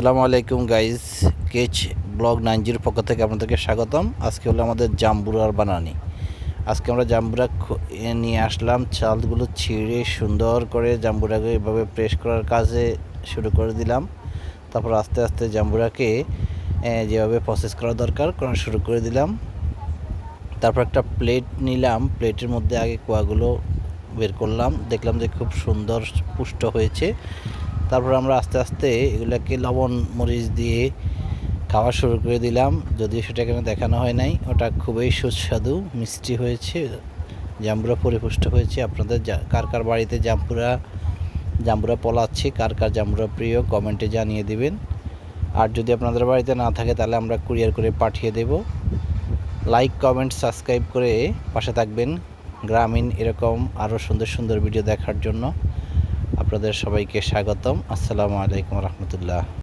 আসসালামু আলাইকুম guys, case blog 90 পক্ষ থেকে আপনাদেরকে স্বাগতম। আজকে হলো আমাদের জাম্বুরার বানানি। আজকে আমরা জাম্বুরা নিয়ে আসলাম। চালগুলো ছিঁড়ে সুন্দর করে জাম্বুরাকে এভাবে প্রেস করার কাজে শুরু করে দিলাম। তারপর আস্তে আস্তে জাম্বুরাকে যেভাবে প্রসেস করা দরকার করা শুরু করে দিলাম। তারপর একটা প্লেট নিলাম, প্লেটের মধ্যে আগে কোয়াগুলো বের করলাম, দেখলাম যে খুব সুন্দর পুষ্ট হয়েছে। তারপর আমরা আস্তে আস্তে এগুলোকে লবণ মরিচ দিয়ে খাওয়া শুরু করে দিলাম। যদিও সেটা এখানে দেখানো হয় নাই, ওটা খুবই সুস্বাদু মিষ্টি হয়েছে, জাম্বুরা পরিপুষ্ট হয়েছে। আপনাদের কার কার বাড়িতে জাম্বুরা পলাচ্ছে, কার কার জাম্বুরা প্রিয় কমেন্টে জানিয়ে দিবেন। আর যদি আপনাদের বাড়িতে না থাকে তাহলে আমরা কুরিয়ার করে পাঠিয়ে দেব। লাইক কমেন্ট সাবস্ক্রাইব করে পাশে থাকবেন গ্রামীণ এরকম আরও সুন্দর সুন্দর ভিডিও দেখার জন্য। আপনাদের সবাইকে স্বাগতম। আসসালামু আলাইকুম রহমতুল্লাহ।